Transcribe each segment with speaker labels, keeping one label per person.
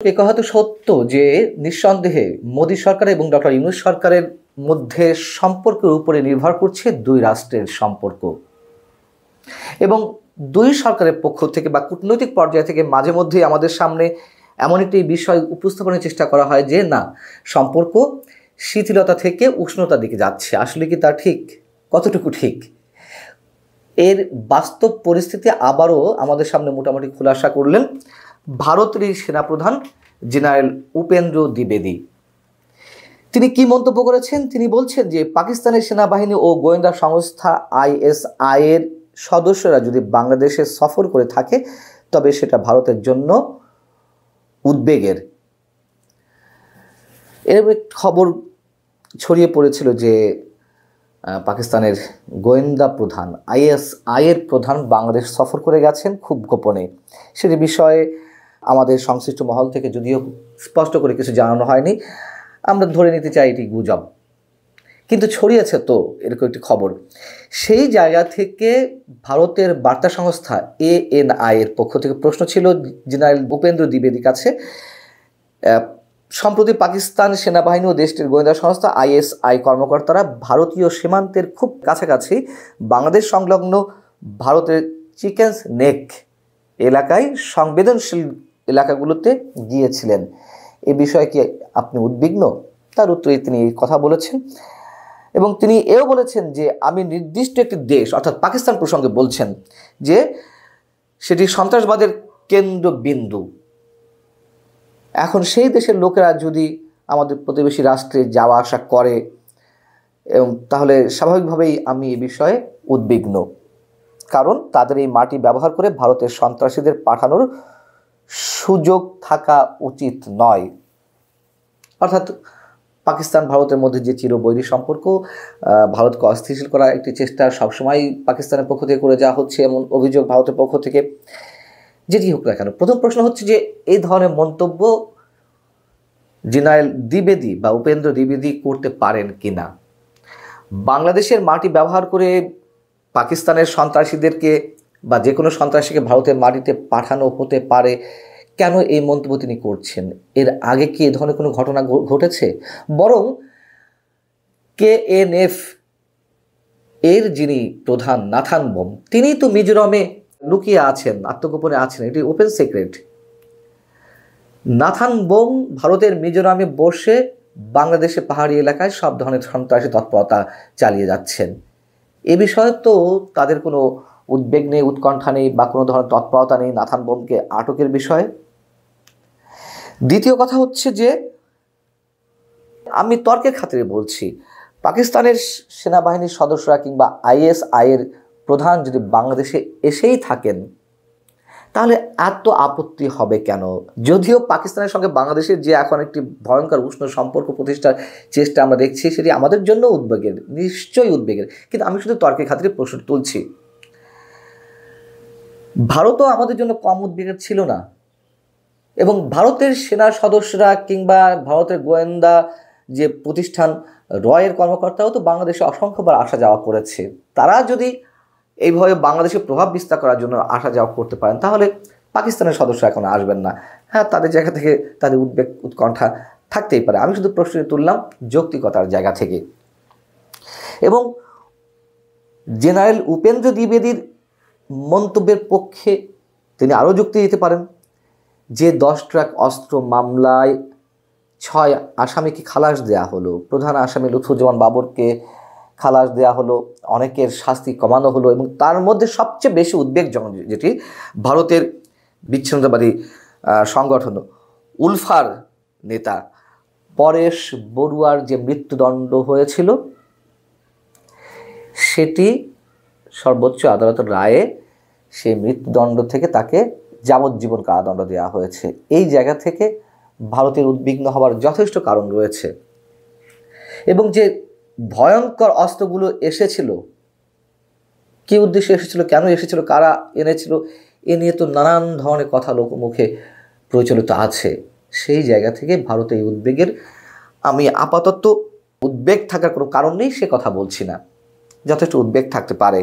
Speaker 1: এ কথা তো সত্য যে নিঃসন্দেহে মোদী সরকার এবং ডক্টর ইউনূস সরকারের মধ্যে সম্পর্কের উপরে নির্ভর করছে দুই রাষ্ট্রের সম্পর্ক, এবং দুই সরকারের পক্ষ থেকে বা কূটনৈতিক পর্যায় থেকে মাঝে মধ্যেই আমাদের সামনে এমন একটি বিষয় উপস্থাপনের চেষ্টা করা হয় যে না, সম্পর্ক শিথিলতা থেকে উষ্ণতার দিকে যাচ্ছে। আসলে কি তা ঠিক? কতটুকু ঠিক? এর বাস্তব পরিস্থিতি আবারও আমাদের সামনে মোটামুটি খুলাসা করলেন ভারতের সেনাপ্রধান জেনারেল উপেন্দ্র দ্বিবেদী। তিনি কি মন্তব্য করেছেন? তিনি বলছেন যে পাকিস্তানের সেনাবাহিনী ও গোয়েন্দা সংস্থা ISI এর সদস্যরা যদি বাংলাদেশে সফর করে থাকে তবে সেটা ভারতের জন্য উদ্বেগের। এর খবর ছড়িয়ে পড়েছিল যে পাকিস্তানের গোয়েন্দা প্রধান ISI এর প্রধান বাংলাদেশ সফর করে গেছেন খুব গোপনে। সেটি বিষয়ে আমাদের সংশ্লিষ্ট মহল থেকে যদিও স্পষ্ট করে কিছু জানানো হয়নি, আমরা ধরে নিতে চাই এটি গুজব, কিন্তু ছড়িয়েছে তো এরকম একটি খবর। সেই জায়গা থেকে ভারতের বার্তা সংস্থা ANI এর পক্ষ থেকে প্রশ্ন ছিল জেনারেল উপেন্দ্র দ্বিবেদীর কাছে, সম্প্রতি পাকিস্তান সেনাবাহিনী ও দেশটির গোয়েন্দা সংস্থা ISI কর্মকর্তারা ভারতীয় সীমান্তের খুব কাছাকাছি বাংলাদেশ সংলগ্ন ভারতের চিকেন্স নেক এলাকায় সংবেদনশীল এলাকাগুলোতে গিয়েছিলেন। এ বিষয়ে কি আপনি উদ্বিগ্ন? তার উত্তরে তিনি এই কথা বলেছেন, এবং তিনি এও বলেছেন যে আমি নির্দিষ্ট একটি দেশ অর্থাৎ পাকিস্তান প্রসঙ্গে বলছেন যে সেটি সন্ত্রাসবাদের কেন্দ্রবিন্দু। এখন সেই দেশের লোকেরা যদি আমাদের প্রতিবেশী রাষ্ট্রে যাওয়া আসা করে এবং তাহলে স্বাভাবিকভাবেই আমি এ বিষয়ে উদ্বিগ্ন, কারণ তাদের এই মাটি ব্যবহার করে ভারতের সন্ত্রাসীদের পাঠানোর সুযোগ থাকা উচিত নয়। অর্থাৎ পাকিস্তান ভারতের মধ্যে যে চিরবৈরী সম্পর্ক, ভারতকে অস্থিতিশীল করার একটি চেষ্টা সবসময় পাকিস্তানের পক্ষ থেকে করে যাওয়া হচ্ছে এমন অভিযোগ ভারতের পক্ষ থেকে। যেটি হোক না কেন, প্রথম প্রশ্ন হচ্ছে যে এই ধরনের মন্তব্য জেনারেল দ্বিবেদী বা উপেন্দ্র দ্বিবেদী করতে পারেন কিনা। বাংলাদেশের মাটি ব্যবহার করে পাকিস্তানের সন্ত্রাসীদেরকে বা যে কোনো সন্ত্রাসীকে ভারতের মাটিতে পাঠানো হতে পারে, কেন এই মন্তব্য তিনি করছেন? এর আগে কি এ ধরনের কোনো ঘটনা ঘটেছে? বরং KNF এর যিনি প্রধান নাথান বোম, তিনি তো মিজোরামে লুকিয়ে আছেন, আত্মগোপনে আছেন, এটি ওপেন সিক্রেট। নাথান বোম ভারতের মিজোরামে বসে বাংলাদেশে পাহাড়ি এলাকায় সব ধরনের সন্ত্রাসী তৎপরতা চালিয়ে যাচ্ছেন। এ বিষয়ে তো তাদের কোনো উদ্বেগ নেই, উৎকণ্ঠা নেই বা কোনো ধরনের তৎপরতা নেই নাথান বোমকে আটকের বিষয়ে। দ্বিতীয় কথা হচ্ছে যে আমি তর্কের খাতিরে বলছি, পাকিস্তানের সেনাবাহিনীর সদস্যরা কিংবা ISI এর প্রধান যদি বাংলাদেশে এসেই থাকেন তাহলে এত আপত্তি হবে কেন? যদিও পাকিস্তানের সঙ্গে বাংলাদেশের যে এখন একটি ভয়ঙ্কর উষ্ণ সম্পর্ক প্রতিষ্ঠার চেষ্টা আমরা দেখছি, সেটি আমাদের জন্য উদ্বেগের, নিশ্চয়ই উদ্বেগের, কিন্তু আমি শুধু তর্কের খাতিরে প্রশ্ন তুলছি। ভারতও আমাদের জন্য কম উদ্বেগের ছিল না, এবং ভারতের সেনা সদস্যরা কিংবা ভারতের গোয়েন্দা যে প্রতিষ্ঠান রয়ের কর্মকর্তাও তো বাংলাদেশে অসংখ্যবার আসা যাওয়া করেছে। তারা যদি এইভাবে বাংলাদেশে প্রভাব বিস্তার করার জন্য আসা যাওয়া করতে পারেন তাহলে পাকিস্তানের সদস্য এখন আসবেন না। হ্যাঁ, তাদের জায়গা থেকে তাদের উদ্বেগ উৎকণ্ঠা থাকতেই পারে, আমি শুধু প্রশ্ন তুললাম যৌক্তিকতার জায়গা থেকে। এবং জেনারেল উপেন্দ্র দ্বিবেদীর মন্তব্যের পক্ষে তিনি আরও যুক্তি দিতে পারেন যে 10 ট্রাক অস্ত্র মামলায় 6 আসামিকে খালাস দেয়া হলো, প্রধান আসামি লুৎফুজ্জামান বাবরকে খালাস দেয়া হলো, অনেকের শাস্তি কমানো হলো, এবং তার মধ্যে সবচেয়ে বেশি উদ্বেগজনক যেটি ভারতের বিচ্ছিন্নতাবাদী সংগঠন উলফার নেতা পরেশ বড়ুয়ার যে মৃত্যুদণ্ড হয়েছিল সেটি সর্বোচ্চ আদালতের রায়ে সেই মৃত্যুদণ্ড থেকে তাকে যাবজ্জীবন কারাদণ্ড দেওয়া হয়েছে। এই জায়গা থেকে ভারতের উদ্বিগ্ন হওয়ার যথেষ্ট কারণ রয়েছে। এবং যে ভয়ঙ্কর অস্ত্রগুলো এসেছিল, কী উদ্দেশ্যে এসেছিল, কেন এসেছিল, কারা এনেছিল, এ নিয়ে তো নানান ধরনের কথা লোকমুখে প্রচলিত আছে। সেই জায়গা থেকে ভারতের এই উদ্বেগের, আমি আপাতত উদ্বেগ থাকার কোনো কারণ নেই সে কথা বলছি না, যথেষ্ট উদ্বেগ থাকতে পারে।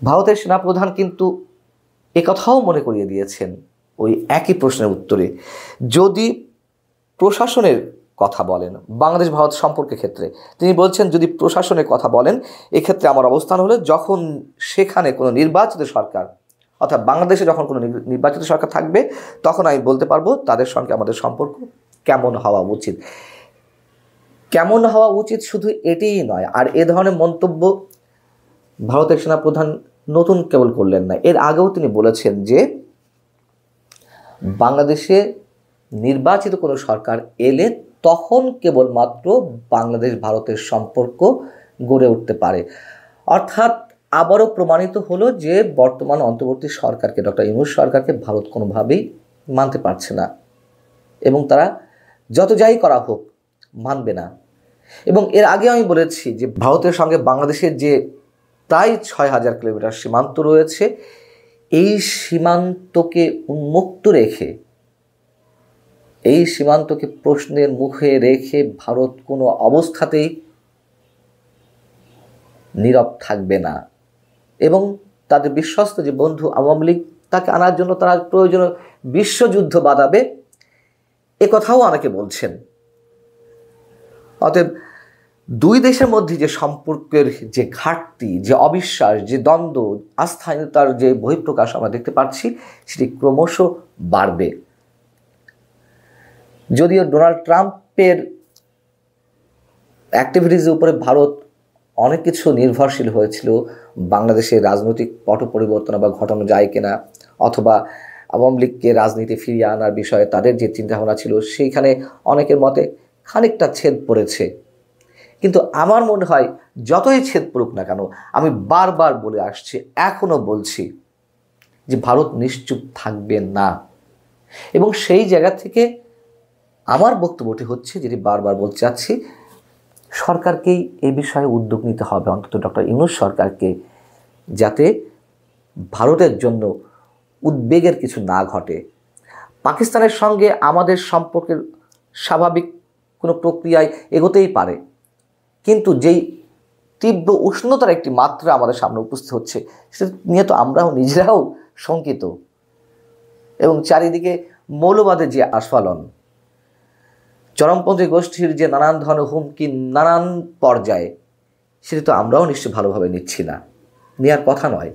Speaker 1: ভারতের সেনাপ্রধান কিন্তু একথাও মনে করিয়ে দিয়েছেন ওই একই প্রশ্নের উত্তরে। যদি প্রশাসনের কথা বলেন বাংলাদেশ ভারত সম্পর্কের ক্ষেত্রে, তিনি বলছেন যদি প্রশাসনের কথা বলেন এক্ষেত্রে আমার অবস্থান হলো যখন সেখানে কোনো নির্বাচিত সরকার, অর্থাৎ বাংলাদেশে যখন কোনো নির্বাচিত সরকার থাকবে তখন আমি বলতে পারবো তাদের সঙ্গে আমাদের সম্পর্ক কেমন হওয়া উচিত। কেমন হওয়া উচিত শুধু এটিই নয়, আর এ ধরনের মন্তব্য ভারতের সেনাপ্রধান নতুন কেবল করলেন না, এর আগেও তিনি বলেছেন যে বাংলাদেশে নির্বাচিত কোনো সরকার এলে তখন কেবলমাত্র বাংলাদেশ ভারতের সম্পর্ক গড়ে উঠতে পারে। অর্থাৎ আবারও প্রমাণিত হলো যে বর্তমান অন্তর্বর্তী সরকারকে, ডক্টর ইউনূস সরকারকে ভারত কোনোভাবেই মানতে পারছে না এবং তারা যত যাই করা হোক মানবে না। এবং এর আগে আমি বলেছি যে ভারতের সঙ্গে বাংলাদেশের যে প্রায় ৬,০০০ কিলোমিটার সীমান্ত রয়েছে, এই সীমান্তকে উন্মুক্ত রেখে, এই সীমান্তকে প্রশ্নের মুখে রেখে ভারত কোনো অবস্থাতেই নীরব থাকবে না এবং তাদের বিশ্বস্ত যে বন্ধু আওয়ামী লীগ তাকে আনার জন্য তারা প্রয়োজনীয় বিশ্বযুদ্ধ বাঁধাবে, এ কথাও অনেকে বলছেন। অতএব দুই দেশের মধ্যে যে সম্পর্কের যে ঘাটতি, যে অবিশ্বাস, যে দ্বন্দ্ব, আস্থাহীনতার যে বহিঃপ্রকাশ আমরা দেখতে পাচ্ছি সেটি ক্রমশ বাড়বে। যদিও ডোনাল্ড ট্রাম্পের অ্যাক্টিভিটিসের উপরে ভারত অনেক কিছু নির্ভরশীল হয়েছিল, বাংলাদেশের রাজনৈতিক পট পরিবর্তন বা ঘটানো যায় কিনা, অথবা আওয়ামী লীগকে রাজনীতি ফিরিয়ে আনার বিষয়ে তাদের যে চিন্তাভাবনা ছিল সেইখানে অনেকের মতে খানিকটা ছেদ পড়েছে। কিন্তু আমার মনে হয় যতই ছেদ পড়ুক না কেন, আমি বারবার বলে আসছি, এখনও বলছি যে ভারত নিশ্চুপ থাকবে না। এবং সেই জায়গা থেকে আমার বক্তব্যটি হচ্ছে, যেটি বারবার বলতে চাচ্ছি, সরকারকেই এই বিষয়ে উদ্যোগ নিতে হবে, অন্তত ডক্টর ইউনূস সরকারকে, যাতে ভারতের জন্য উদ্বেগের কিছু না ঘটে। পাকিস্তানের সঙ্গে আমাদের সম্পর্কের স্বাভাবিক কোনো প্রক্রিয়ায় এগোতেই পারে, কিন্তু যেই তীব্র উষ্ণতার একটি মাত্রা আমাদের সামনে উপস্থিত হচ্ছে সেটা নিয়ে তো আমরাও নিজেরাও শঙ্কিত। এবং চারিদিকে মৌলবাদের যে আস্ফালন, চরমপন্থী গোষ্ঠীর যে নানান ধরনের হুমকি নানান পর্যায়ে, সেটা তো আমরাও নিশ্চয়ই ভালোভাবে নিচ্ছি না, নেওয়ার কথা নয়।